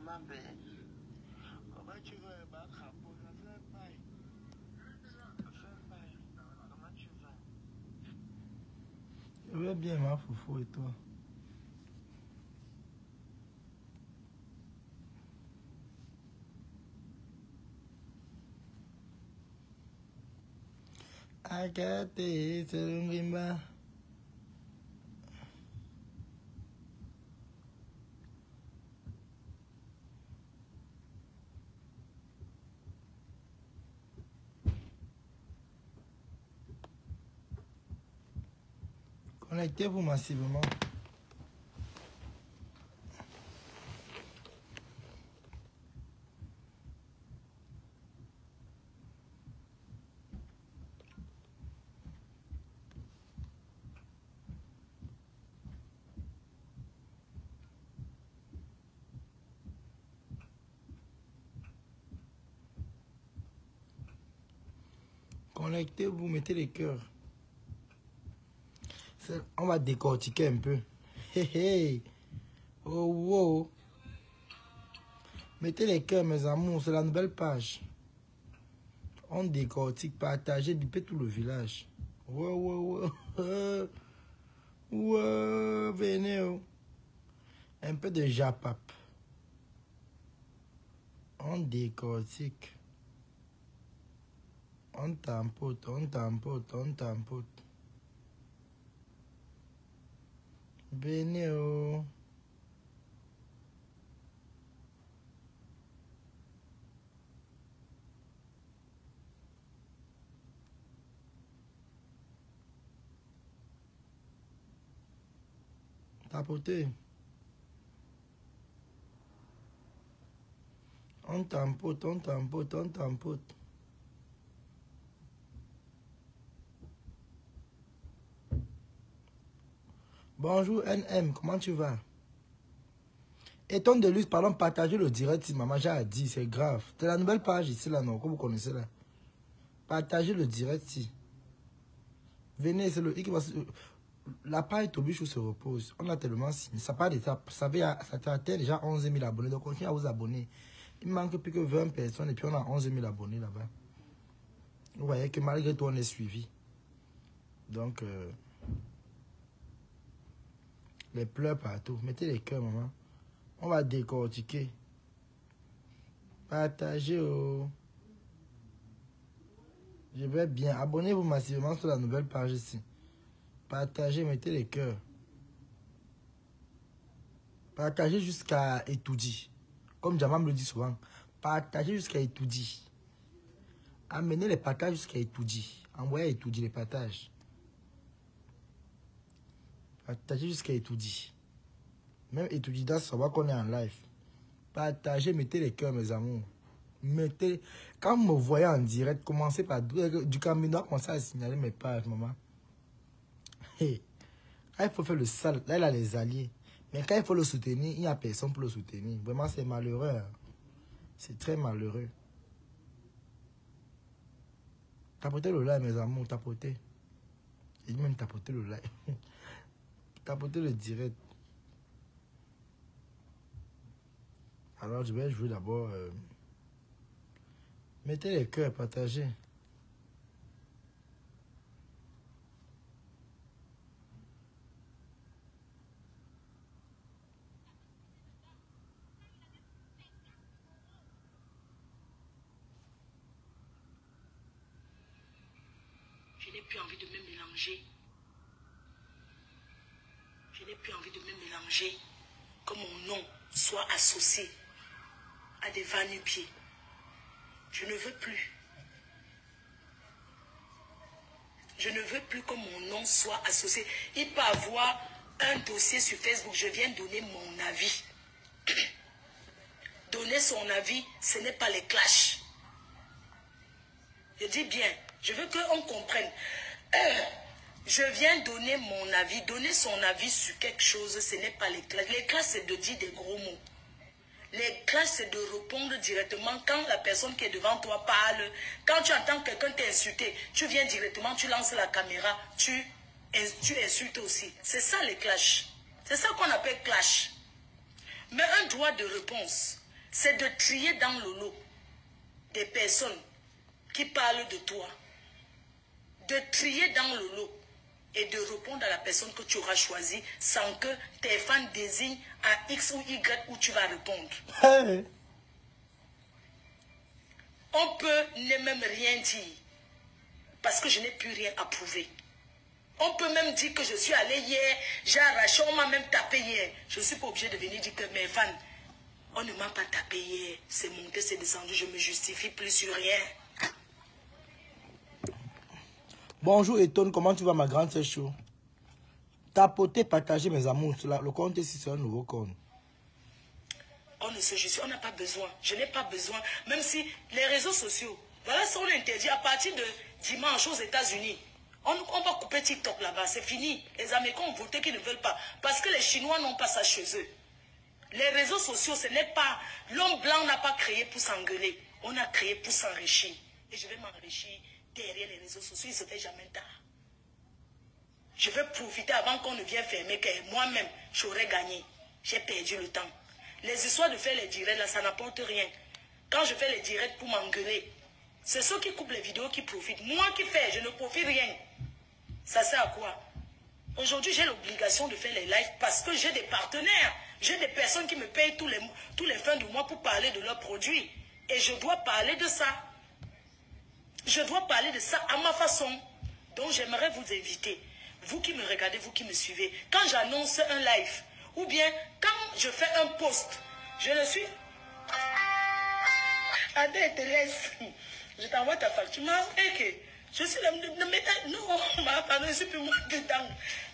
Comment tu veux un bac à peau? Ça fait pareil. Comment tu veux? Je vais bien, ma foufou, et toi? Akate, c'est le Ngrimba. Connectez-vous massivement. Connectez-vous, mettez les cœurs. On va décortiquer un peu. Hey, hey. Oh, wow. Mettez les cœurs, mes amours, c'est la nouvelle page. On décortique, partagez, bipez tout le village. Wow, wow, wow. Wow, venez. Oh. Un peu de japap. On décortique. On tampote, on tampote, on tampote. Venez. Oh. Tapoter. On tampote, on tampote, on tampote. Bonjour NM, comment tu vas? Et ton de luxe, pardon, partagez le direct si maman j'ai dit, c'est grave. C'est la nouvelle page ici là, non, comme vous connaissez là. Partagez le direct si. Venez, c'est le qui va. La page Tobichou se repose. On a tellement signé. Ça part d'étape. Ça atteint déjà 11 000 abonnés. Donc continuez à vous abonner. Il manque plus que 20 personnes et puis on a 11 000 abonnés là-bas. Vous voyez que malgré tout on est suivi. Donc les pleurs partout. Mettez les cœurs, maman. On va décortiquer. Partagez. Oh. Je vais bien. Abonnez-vous massivement sur la nouvelle page ici. Partagez, mettez les cœurs. Partagez jusqu'à Etoudi. Comme Jamam le dit souvent. Partagez jusqu'à Etoudi. Amenez les partages jusqu'à Etoudi. Envoyez à Etoudi les partages. Partagez jusqu'à Etoudi. Même Etoudi doit savoir qu'on est en live. Partagez, mettez les cœurs, mes amours. Mettez. Quand vous me voyez en direct, commencez par du Camino, commencez à signaler mes pages, maman. Hey. Quand il faut faire le sale, là, il a les alliés. Mais quand il faut le soutenir, il n'y a personne pour le soutenir. Vraiment, c'est malheureux. Hein. C'est très malheureux. Tapotez le like, mes amours, tapotez. Et même tapotez le like. Tapotez le direct. Alors, je vais jouer d'abord. Mettez les cœurs, partagez. Je n'ai plus envie de me mélanger. Je n'ai plus envie de me mélanger. Que mon nom soit associé à des va-nu-pieds. Je ne veux plus. Je ne veux plus que mon nom soit associé. Il peut avoir un dossier sur Facebook. Je viens donner mon avis. Donner son avis, ce n'est pas les clashs. Je dis bien, je veux qu'on comprenne. Je viens donner mon avis. Donner son avis sur quelque chose, ce n'est pas les clashs. Les clashs, c'est de dire des gros mots. Les clashs, c'est de répondre directement quand la personne qui est devant toi parle. Quand tu entends quelqu'un t'insulter, tu viens directement, tu lances la caméra, tu insultes aussi. C'est ça les clashs. C'est ça qu'on appelle clash. Mais un droit de réponse. c'est de trier dans le lot des personnes qui parlent de toi. De trier dans le lot et de répondre à la personne que tu auras choisie sans que tes fans désignent à X ou Y où tu vas répondre. Hey. On peut ne même rien dire parce que je n'ai plus rien à prouver. On peut même dire que je suis allé hier, j'ai arraché, on m'a même tapé hier. Je ne suis pas obligé de venir dire que mes fans, on ne m'a pas tapé hier, c'est monté, c'est descendu, je ne me justifie plus sur rien. Bonjour Eton, comment tu vas ma grande, c'est chaud. Tapoter, partager mes amours, le compte ici c'est un nouveau compte. On ne se justifie, on n'a pas besoin, je n'ai pas besoin, même si les réseaux sociaux, voilà ce qu'on interdit à partir de dimanche aux États-Unis. On va couper TikTok là-bas, c'est fini. Les Américains ont voté qu'ils ne veulent pas. Parce que les Chinois n'ont pas ça chez eux. Les réseaux sociaux, ce n'est pas... L'homme blanc n'a pas créé pour s'engueuler. On a créé pour s'enrichir. Et je vais m'enrichir derrière les réseaux sociaux. Il ne se fait jamais tard. Je vais profiter avant qu'on ne vienne fermer, que moi-même, j'aurais gagné. J'ai perdu le temps. Les histoires de faire les directs, là, ça n'apporte rien. Quand je fais les directs pour m'engueuler, c'est ceux qui coupent les vidéos qui profitent. Moi qui fais, je ne profite rien. Ça sert à quoi? Aujourd'hui, j'ai l'obligation de faire les lives parce que j'ai des partenaires. J'ai des personnes qui me payent tous les fins du mois pour parler de leurs produits. Et je dois parler de ça. Je dois parler de ça à ma façon. Donc, j'aimerais vous inviter, vous qui me regardez, vous qui me suivez, quand j'annonce un live, ou bien quand je fais un post, je le suis. Adèle, te laisse. Je t'envoie ta facture. Okay. Je suis là. Non, pardon, je suis plus moi dedans.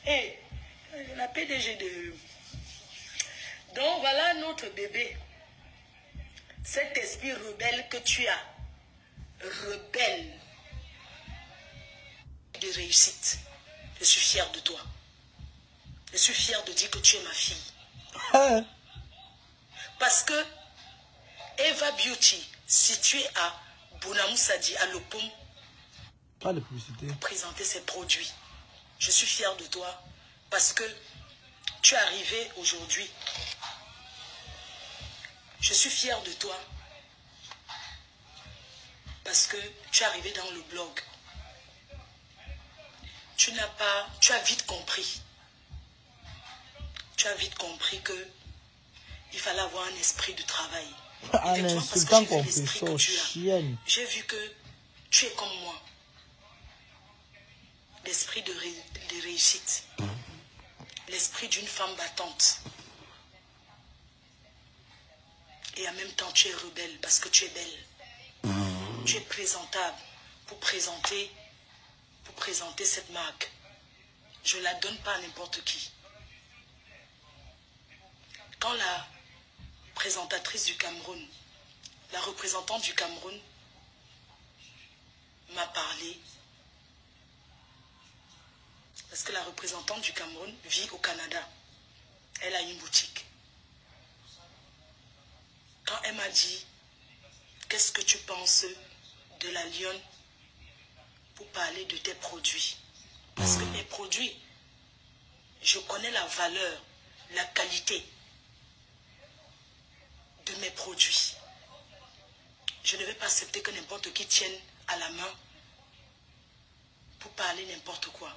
Et la PDG de... Donc voilà notre bébé. Cet esprit rebelle que tu as. Rebelle. De réussite. Je suis fière de toi. Je suis fière de dire que tu es ma fille. Parce que Eva Beauty, située à Bonamoussadi, à Lopom, pas de publicité, présenter ses produits. Je suis fière de toi parce que tu es arrivé aujourd'hui. Je suis fière de toi parce que tu es arrivé dans le blog. Tu as vite compris. Tu as vite compris que il fallait avoir un esprit de travail. Un insultant compresseur, chienne. J'ai vu que tu es comme moi. L'esprit de réussite. L'esprit d'une femme battante. Et en même temps, tu es rebelle parce que tu es belle. Tu es présentable pour présenter cette marque. Je ne la donne pas à n'importe qui. Quand la présentatrice du Cameroun, la représentante du Cameroun m'a parlé, parce que la représentante du Cameroun vit au Canada. Elle a une boutique. Quand elle m'a dit, qu'est-ce que tu penses de la Lionne pour parler de tes produits? Parce que mes produits, je connais la valeur, la qualité de mes produits. Je ne vais pas accepter que n'importe qui tienne à la main pour parler n'importe quoi.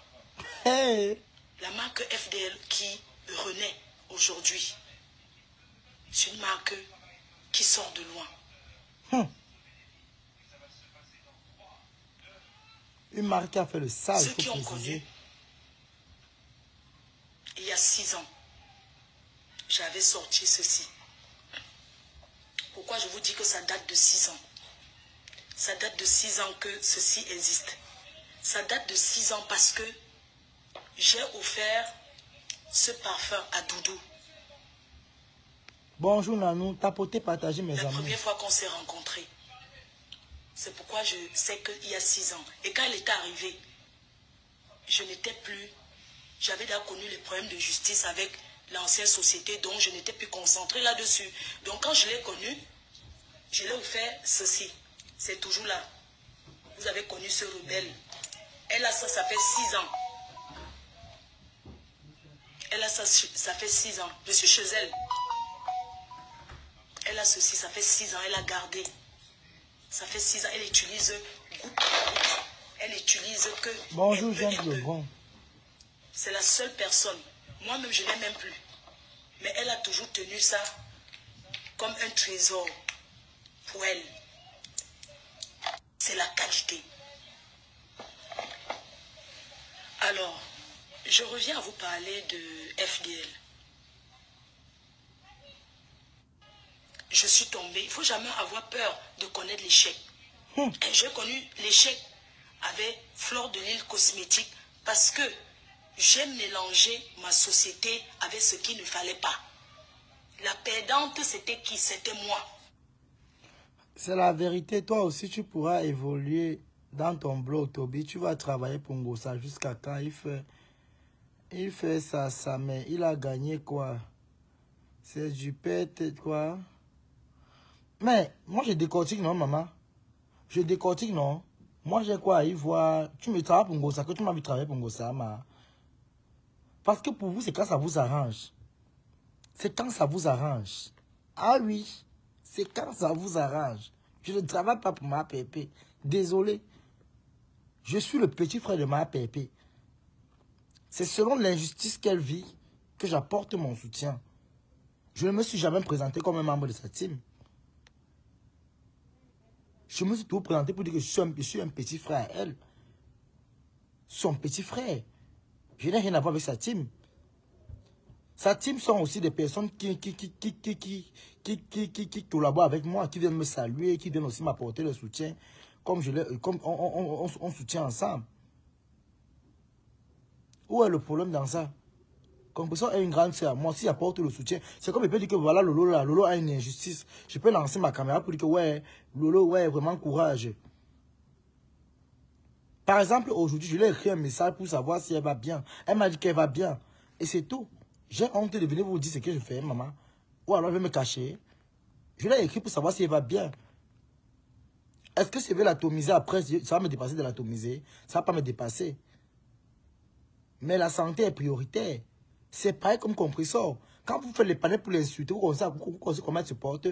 Hey. La marque FDL qui renaît aujourd'hui, c'est une marque qui sort de loin. Une marque qui a fait le sale. Ceux qui ont connu, il y a 6 ans, j'avais sorti ceci. Pourquoi je vous dis que ça date de 6 ans? Ça date de 6 ans que ceci existe. Ça date de 6 ans parce que j'ai offert ce parfum à Doudou. Bonjour Nanou, tapoter, partager mes amis. La première fois qu'on s'est rencontrés. C'est pourquoi je sais qu'il y a 6 ans. Et quand elle était arrivée, je n'étais plus... J'avais déjà connu les problèmes de justice avec l'ancienne société, donc je n'étais plus concentrée là-dessus. Donc quand je l'ai connue, je l'ai offert ceci. C'est toujours là. Vous avez connu ce rebelle. Elle a ça, ça fait 6 ans. Elle a ça, ça fait 6 ans. Je suis chez elle. Elle elle a ceci, ça fait 6 ans, elle a gardé. Ça fait 6 ans, elle utilise goutte à goutte. Elle utilise que... Bonjour, Jean Lebron. C'est la seule personne. Moi-même, je n'ai même plus. Mais elle a toujours tenu ça comme un trésor pour elle. C'est la qualité. Alors, je reviens à vous parler de FDL. Je suis tombée. Il ne faut jamais avoir peur de connaître l'échec. J'ai connu l'échec avec Fleur de Lille Cosmétique parce que j'ai mélangé ma société avec ce qu'il ne fallait pas. La perdante, c'était qui? C'était moi. C'est la vérité. Toi aussi, tu pourras évoluer dans ton blog, Toby. Tu vas travailler pour Ngossa jusqu'à quand il fait ça, mais il a gagné quoi? C'est du pète, quoi. Mais moi, je décortique, non, maman? Je décortique, non? Moi, j'ai quoi à y voir? Tu me travailles pour Ngossa, que tu m'as vu travailler pour Ngossa, ma. Parce que pour vous, c'est quand ça vous arrange. C'est quand ça vous arrange. Ah oui, c'est quand ça vous arrange. Je ne travaille pas pour ma pépé. Désolé. Je suis le petit frère de ma pépé. C'est selon l'injustice qu'elle vit que j'apporte mon soutien. Je ne me suis jamais présenté comme un membre de sa team. Je me suis tout présenté pour dire que je suis un petit frère à elle. Son petit frère. Je n'ai rien à voir avec sa team. Sa team sont aussi des personnes qui collaborent avec moi, qui viennent me saluer, qui viennent aussi m'apporter le soutien, comme on soutient ensemble. Où est le problème dans ça? Compression est une grande sœur. Moi aussi, j'apporte le soutien. C'est comme je peux dire que voilà, Lolo, là, Lolo a une injustice. Je peux lancer ma caméra pour dire que ouais, Lolo, ouais, vraiment courage. Par exemple, aujourd'hui, je lui ai écrit un message pour savoir si elle va bien. Elle m'a dit qu'elle va bien. Et c'est tout. J'ai honte de venir vous dire ce que je fais, maman. Ou alors, je vais me cacher. Je l'ai écrit pour savoir si elle va bien. Est-ce que je vais l'atomiser après? Ça va me dépasser de l'atomiser. Ça ne va pas me dépasser. Mais la santé est prioritaire. C'est pareil comme compresseur. Quand vous faites les panneaux pour l'insulter, vous connaissez comment elle se porte.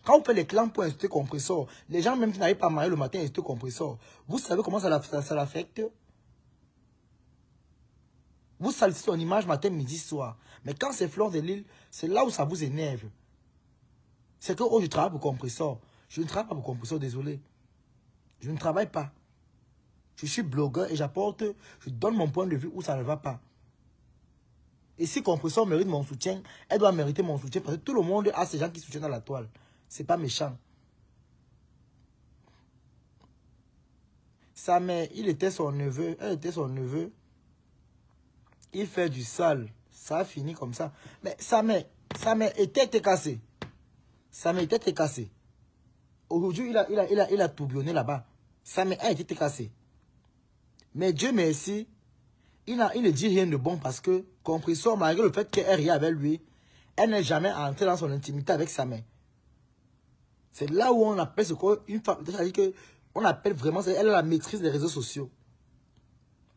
Quand vous faites les clans pour insulter compresseur, les gens même qui n'arrivent pas à marier le matin insulter compresseur, vous savez comment ça l'affecte? Vous salissez son image matin, midi, soir. Mais quand c'est Fleur de Lille, c'est là où ça vous énerve. C'est que oh, je travaille pour compresseur. Je ne travaille pas pour compresseur, désolé. Je ne travaille pas. Je suis blogueur et j'apporte, je donne mon point de vue où ça ne va pas. Et si compresseur mérite mon soutien, elle doit mériter mon soutien parce que tout le monde a ces gens qui soutiennent dans la toile. C'est pas méchant. Sa mère, il était son neveu, elle était son neveu. Il fait du sale. Ça a fini comme ça. Mais sa mère était cassée. Sa mère était cassée. Aujourd'hui, il a tourbillonné là-bas. Sa mère a été cassée. Mais Dieu merci, il ne dit rien de bon parce que, compresseur, malgré le fait qu'elle rit avec lui, elle n'est jamais entrée dans son intimité avec sa mère. C'est là où on appelle ce qu'une femme, c'est-à-dire que on appelle vraiment, elle a la maîtrise des réseaux sociaux.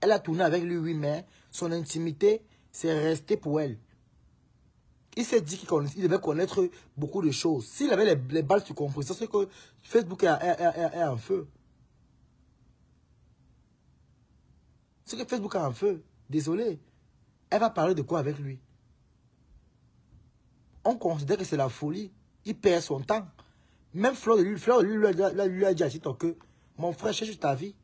Elle a tourné avec lui, oui, mais son intimité, c'est resté pour elle. Il s'est dit qu'il devait connaître beaucoup de choses. S'il avait les balles sur compresseur, c'est que Facebook est en feu. C'est que Facebook est en feu. Désolé. Elle va parler de quoi avec lui? On considère que c'est la folie. Il perd son temps. Même Fleur de lui a dit à Tito que mon frère cherche ta vie.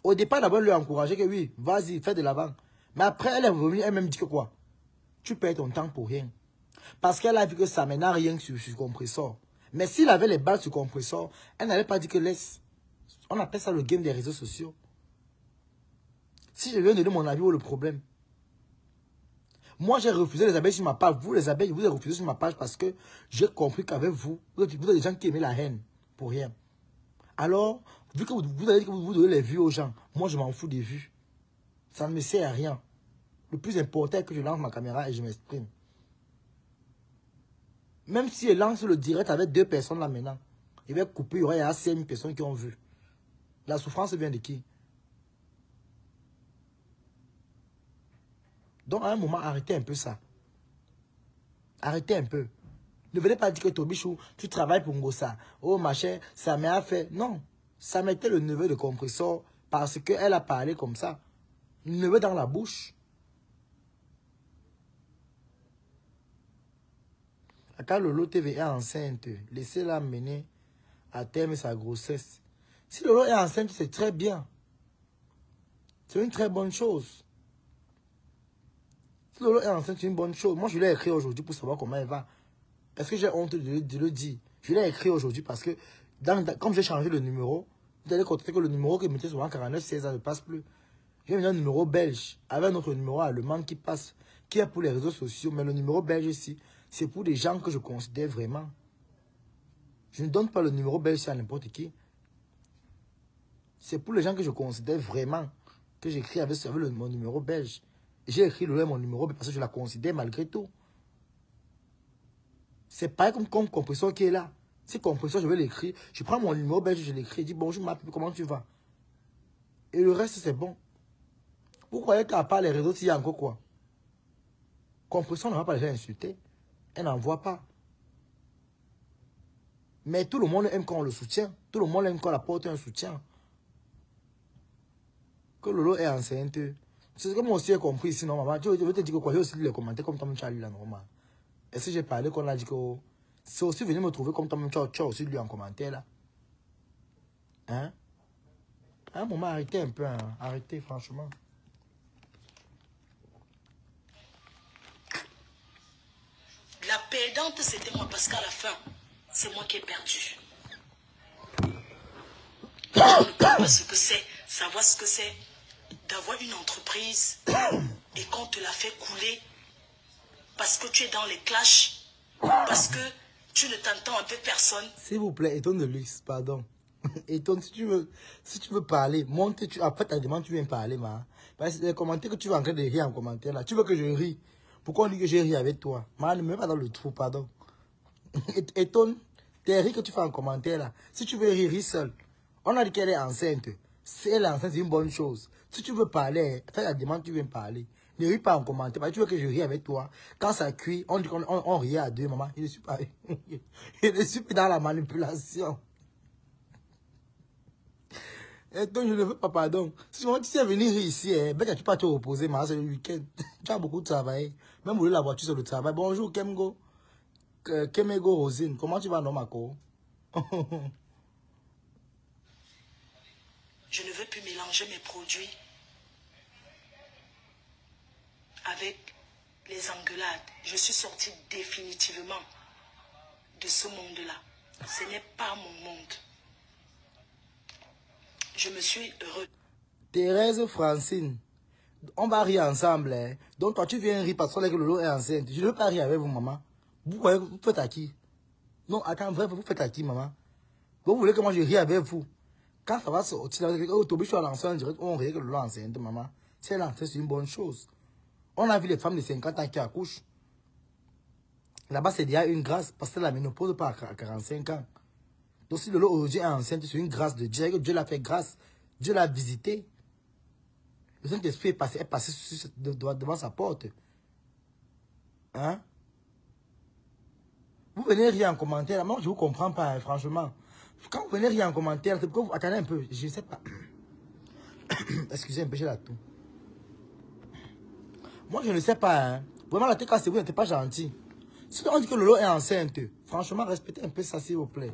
Au départ, d'abord, lui a encouragé que oui, vas-y, fais de l'avant. Mais après, elle est revenue, elle-même dit que quoi? Tu perds ton temps pour rien. Parce qu'elle a vu que ça n'a rien sur compresseur. Mais s'il avait les balles sur compresseur, elle n'avait pas dit que laisse. On appelle ça le game des réseaux sociaux. Si je viens donner mon avis, où est le problème? Moi, j'ai refusé les abeilles sur ma page. Vous, les abeilles, vous avez refusé sur ma page parce que j'ai compris qu'avec vous, vous êtes des gens qui aiment la haine. Pour rien. Alors, vu que vous avez dit que vous donnez les vues aux gens, moi, je m'en fous des vues. Ça ne me sert à rien. Le plus important est que je lance ma caméra et je m'exprime. Même si je lance le direct avec 2 personnes là maintenant, il va couper, il y aura 5 000 personnes qui ont vu. La souffrance vient de qui? Donc, à un moment, arrêtez un peu ça. Arrêtez un peu. Ne venez pas dire que Tobichou, tu travailles pour Ngossa. Oh, machin, sa mère a fait. Non. Ça mettait le neveu de compresseur parce qu'elle a parlé comme ça. Le neveu dans la bouche. Quand Lolo TV est enceinte, laissez-la mener à terme sa grossesse. Si Lolo est enceinte, c'est très bien. C'est une très bonne chose. Si Lolo est enceinte, c'est une bonne chose. Moi, je l'ai écrit aujourd'hui pour savoir comment elle va. Est-ce que j'ai honte de le dire? Je l'ai écrit aujourd'hui parce que, comme j'ai changé le numéro, vous allez constater que le numéro qui mettait souvent 4916 ne passe plus. J'ai mis un numéro belge avec notre numéro allemand qui passe, qui est pour les réseaux sociaux. Mais le numéro belge ici, c'est pour des gens que je considère vraiment. Je ne donne pas le numéro belge à n'importe qui. C'est pour les gens que je considère vraiment que j'écris avec mon numéro belge. J'ai écrit mon numéro parce que je la considère malgré tout. C'est pareil comme compresseur qui est là. Si compresseur, je vais l'écrire. Je prends mon numéro belge, je l'écris. Je dis bonjour ma puce, comment tu vas? Et le reste, c'est bon. Vous croyez qu'à part les réseaux, il y a encore quoi? Compresseur ne va pas les gens insulter. Elle n'en voit pas. Mais tout le monde aime quand on le soutient. Tout le monde aime quand on apporte un soutien. Que Lolo est enceinte. C'est comme moi aussi j'ai compris ici, non, maman. Je vais te dire que quoi, j'ai aussi lu les commentaires comme Tom Charlie là, normal. Est-ce que j'ai parlé qu'on a dit que c'est aussi venu me trouver comme Tom Charlie, tu as aussi lu en commentaire là. Hein? À un moment, arrêtez un peu, hein. Arrêtez, franchement. La perdante, c'était moi, parce qu'à la fin, c'est moi qui ai perdu. Je ne sais pas ce que c'est, savoir ce que c'est d'avoir une entreprise et qu'on te la fait couler parce que tu es dans les clashs, parce que tu ne t'entends un peu personne. S'il vous plaît, Étonne de luxe, pardon. Étonne, si tu veux parler, monte, après ta demande, tu viens parler, ma. Parce que les commentaires que tu vas en train de rire en commentaire là, tu veux que je rie. Pourquoi on dit que j'ai ri avec toi? Ma, ne me mets pas dans le trou, pardon. Étonne, tes rires que tu fais en commentaire là, si tu veux rire, ris seul. On a dit qu'elle est enceinte. Si elle est enceinte, c'est une bonne chose. Si tu veux parler, fais la demande, tu viens parler. Ne ris pas en commentaire. Parce que tu veux que je rie avec toi. Quand ça cuit, on dit qu'on rit à deux, maman. Je ne suis pas, je ne suis plus dans la manipulation. Et donc, je ne veux pas pardon. Si tu sais venir ici, ben, tu peux te reposer, mais c'est le week-end. Tu as beaucoup de travail. Même rouler la voiture sur le travail. Bonjour, Kemgo. Kemego Rosine. Comment tu vas, non, Mako? Je ne veux plus mélanger mes produits avec les engueulades. Je suis sortie définitivement de ce monde-là. Ce n'est pas mon monde. Je me suis heureux. Thérèse Francine, on va rire ensemble. Hein. Donc, toi, tu viens rire parce que Lolo est enceinte. Je ne veux pas rire avec vous, maman. Vous faites à qui? Non, attends, vrai, vous faites à qui, maman? Vous voulez que moi je rie avec vous? Quand ça va sortir, Tobichou a lancé en direct, on rit que Lolo est enceinte, maman. C'est lancé, c'est une bonne chose. On a vu les femmes de 50 ans qui accouchent. Là-bas, c'est déjà une grâce parce que la ménopause pas à 45 ans. Donc, si Lolo aujourd'hui est enceinte, c'est une grâce de Dieu. Dieu l'a fait grâce. Dieu l'a visité. Le Saint-Esprit est passé devant sa porte. Hein? Vous venez rire en commentaire. Moi, je ne vous comprends pas, hein, franchement. Quand vous venez rire en commentaire, c'est pourquoi vous... Attendez un peu, je ne sais pas. Excusez un peu, j'ai la toux. Moi, je ne sais pas. Hein. Vraiment, la tête cassée, vous n'êtes pas gentil. Si on dit que Lolo est enceinte, franchement, respectez un peu ça, s'il vous plaît.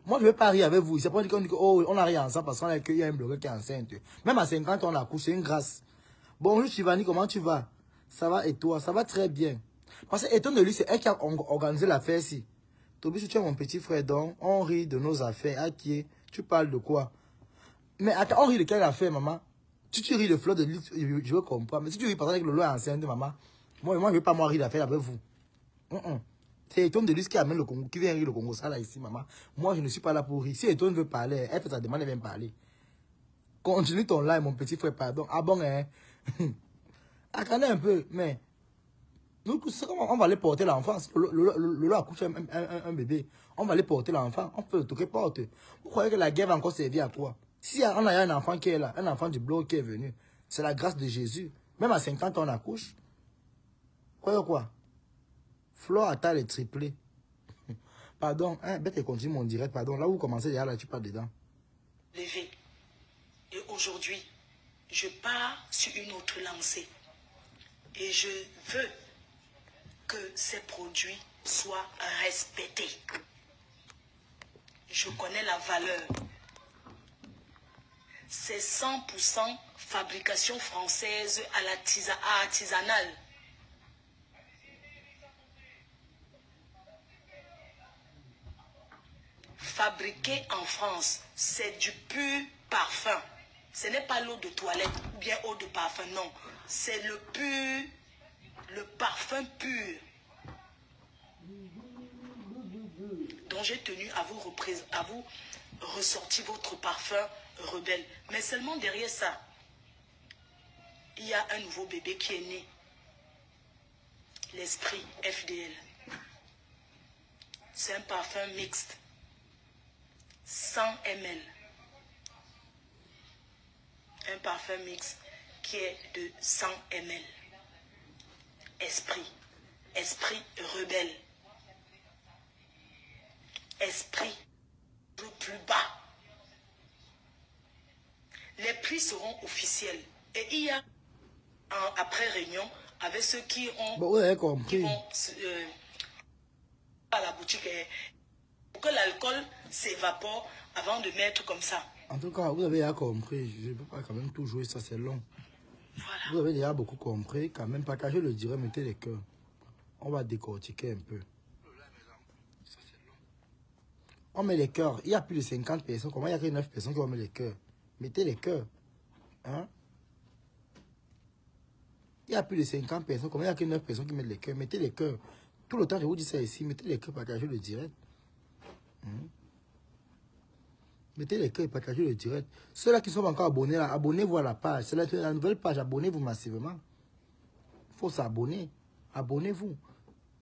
Moi, je ne vais pas rire avec vous. C'est pas qu'on dit que, oh, on a ri ensemble parce qu'on a accueilli un blogueur qui est enceinte. Même à 50 ans, on accouche, c'est une grâce. Bonjour, Chivani, comment tu vas? Ça va et toi? Ça va très bien. Parce que, étant de lui, c'est elle qui a organisé l'affaire ici. Tobichou, tu es mon petit frère, donc on rit de nos affaires. À qui est? Tu parles de quoi? Mais attends, on rit de quelle affaire, maman? Si tu ris de fleur de lys, je veux comprendre. Mais si tu ris par exemple avec Lolo est enceinte, maman, moi, je ne veux pas moi rire d'affaire avec vous. C'est Étonne de Lys qui amène le Congo, qui vient rire le Congo, ça là ici, maman. Moi, je ne suis pas là pour rire. Si Étonne veut parler, elle fait sa demande, elle vient parler. Continue ton live, mon petit frère, pardon. Ah bon, hein? Attendez un peu, mais... Nous, on va aller porter l'enfant. Lolo a couché un bébé. On va aller porter l'enfant. On peut le toquer porte. Vous croyez que la guerre va encore servir à quoi? Si on a un enfant qui est là, un enfant du bloc qui est venu, c'est la grâce de Jésus. Même à 50 ans, on accouche. Croyez quoi? Flore Attal est triplé. Pardon, hein, bête, continue mon direct, pardon. Là où vous commencez, là, tu parles dedans. Levé. Et aujourd'hui, je pars sur une autre lancée. Et je veux que ces produits soient respectés. Je connais la valeur. C'est 100% fabrication française à l'artisanale. Fabriqué en France, c'est du pur parfum. Ce n'est pas l'eau de toilette ou bien eau de parfum, non. C'est le parfum pur. Donc j'ai tenu à vous ressortir votre parfum rebelle. Mais seulement derrière ça, il y a un nouveau bébé qui est né. L'esprit FDL. C'est un parfum mixte. 100 ml. Un parfum mixte qui est de 100 ml. Esprit rebelle. Esprit le plus bas. Les prix seront officiels. Et il y a, après réunion, avec ceux qui ont... Bon, ouais, compris. Qui vont à la boutique pour que l'alcool s'évapore avant de mettre comme ça. En tout cas, vous avez déjà compris. Je ne peux pas quand même tout jouer, ça c'est long. Voilà. Vous avez déjà beaucoup compris. Quand même, pas je le dirais, mettez les cœurs. On va décortiquer un peu. On met les cœurs. Il y a plus de 50 personnes. Comment il y a que 9 personnes qui vont mettre les cœurs? Mettez les cœurs. Hein? Il y a plus de 50 personnes. Comment il y a que 9 personnes qui mettent les cœurs? Mettez les cœurs. Tout le temps, je vous dis ça ici. Mettez les cœurs, partagez le direct. Mettez les cœurs et partagez le direct. Ceux-là qui sont encore abonnés, là, abonnez-vous à la page. C'est la nouvelle page. Abonnez-vous massivement. Il faut s'abonner. Abonnez-vous.